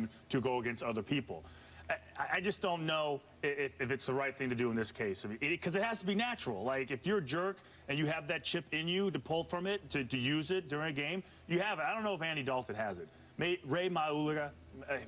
him to go against other people. I just don't know if it's the right thing to do in this case. Because it has to be natural. Like, if you're a jerk and you have that chip in you to pull from it, to use it during a game, you have it. I don't know if Andy Dalton has it. Ray Mauluga,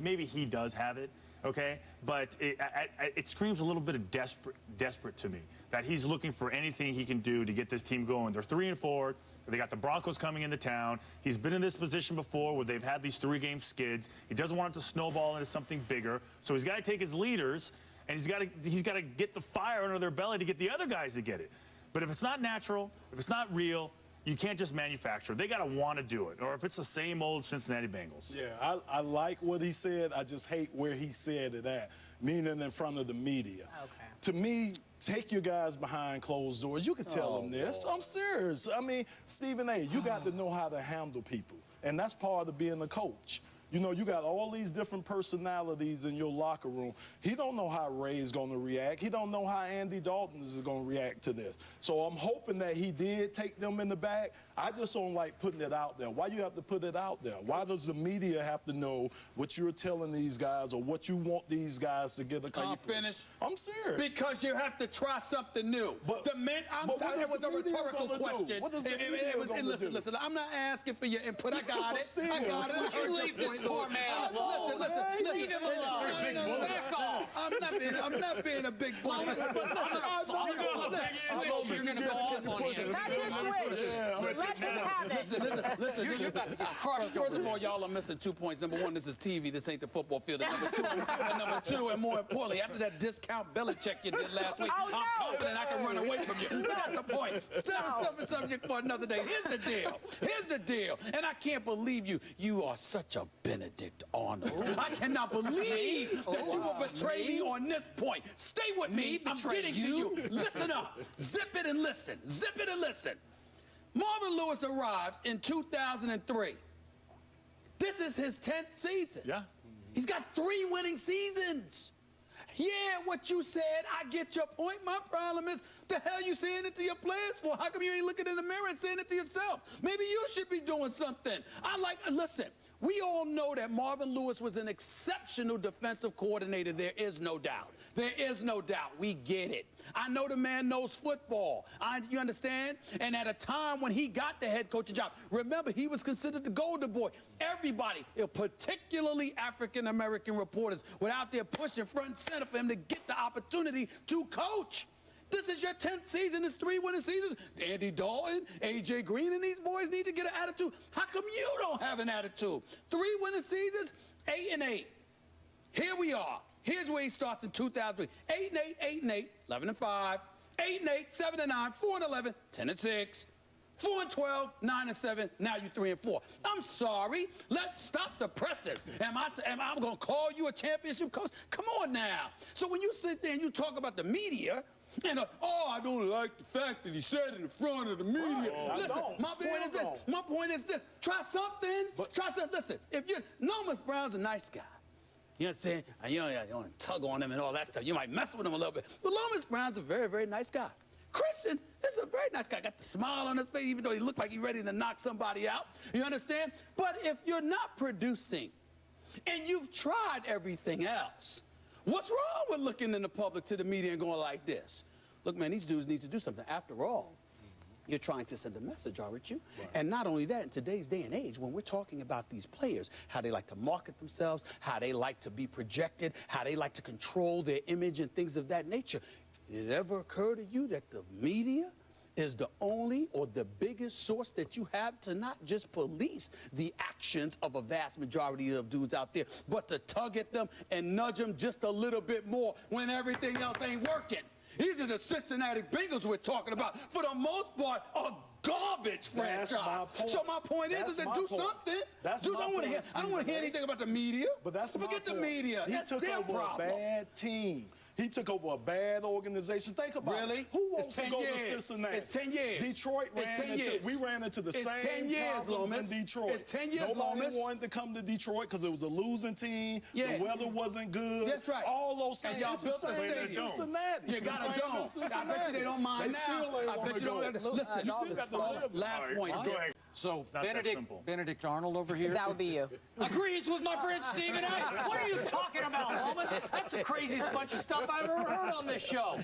maybe he does have it, okay? But it screams a little bit of desperate to me, that he's looking for anything he can do to get this team going. They're 3-4. They got the Broncos coming into town. He's been in this position before where they've had these 3-game skids. He doesn't want it to snowball into something bigger. So he's got to take his leaders, and he's got to get the fire under their belly to get the other guys to get it. But if it's not natural, if it's not real, you can't just manufacture it. They got to want to do it. Or if it's the same old Cincinnati Bengals. Yeah, I like what he said. I just hate where he said it at, meaning in front of the media. Okay. To me, take your guys behind closed doors. You can tell them this. I'm serious. I mean, Stephen A., you got to know how to handle people. And that's part of being a coach. You know, you got all these different personalities in your locker room. He don't know how Ray's going to react. He don't know how Andy Dalton is going to react to this. So I'm hoping that he did take them in the back. I just don't like putting it out there. Why you have to put it out there? Why does the media have to know what you're telling these guys or what you want these guys to get accomplished? Can you finish? I'm serious. Because you have to try something new. But it was a rhetorical question. What does the media Listen, I'm not asking for your input. I got it. I got it. Would you leave this poor man alone? Listen. Leave him alone. No, back off. I'm not being a big boy. You're going to go off on him. That's your switch. Let him have it. Listen. You're about to get crushed. First of all, y'all are missing 2 points. Number one, this is TV. This ain't the football field. And number two, and more importantly, after that discount Belichick you did last week, I'm confident I can run away from you. But that's the point. That's a subject for another day. Here's the deal. And I can't believe you are such a Benedict Arnold. I cannot believe that you will betray me on this point. Stay with me. I'm getting to you. Listen up. Zip it and listen. Zip it and listen. Marvin Lewis arrives in 2003. This is his 10th season. Yeah. He's got 3 winning seasons. Yeah, what you said, I get your point. My problem is, the hell you saying it to your players for? How come you ain't looking in the mirror and saying it to yourself? Maybe you should be doing something. Listen, we all know that Marvin Lewis was an exceptional defensive coordinator. There is no doubt. There is no doubt. We get it. I know the man knows football. You understand? And at a time when he got the head coaching job, remember, he was considered the golden boy. Everybody, particularly African-American reporters, were out there pushing front and center for him to get the opportunity to coach. This is your 10th season. It's 3 winning seasons. Andy Dalton, A.J. Green, and these boys need to get an attitude. How come you don't have an attitude? 3 winning seasons, 8-8. Here we are. Here's where he starts in 2003. 8-8, 8-8, 11-5, 8-8, 7-9, 4-11, 10-6. 4-12, 9-7. Now you 3-4. I'm sorry. Let's stop the presses. Am I going to call you a championship coach? Come on now. So when you sit there and you talk about the media, and I don't like the fact that he said it in front of the media. Listen, my point is this. Try something. Try something. Listen, if you're Lomas Brown's a nice guy. You know what I'm saying? You don't tug on him and all that stuff. You might mess with him a little bit. But Lomas Brown's a very, very nice guy. Christian is a very nice guy. Got the smile on his face, even though he looked like he's ready to knock somebody out. You understand? But if you're not producing and you've tried everything else, what's wrong with looking in the public to the media and going like this? Look, man, these dudes need to do something. After all, you're trying to send a message, aren't you? Right. And not only that, in today's day and age, when we're talking about these players, how they like to market themselves, how they like to be projected, how they like to control their image and things of that nature, did it ever occur to you that the media is the only or the biggest source that you have to not just police the actions of a vast majority of dudes out there, but to tug at them and nudge them just a little bit more when everything else ain't working? These are the Cincinnati Bengals we're talking about. For the most part, a garbage franchise. So my point is that do something. I don't want to hear anything about the media. But forget the media. He took over a bad team. He took over a bad organization. Think about it. Who wants to go to Cincinnati? It's 10 years. Detroit we ran into the same problems in Detroit. It's 10 years, Nobody wanted to come to Detroit because it was a losing team. Yeah. The weather wasn't good. That's right. All those things. And y'all built the stadium. Cincinnati. You got a dome. I bet you they don't mind now. I bet you don't. Listen, last point. Go ahead. So not that simple. Benedict Arnold over here That would be you. agrees with my friend Stephen A. What are you talking about, Lomas? That's the craziest bunch of stuff I've ever heard on this show.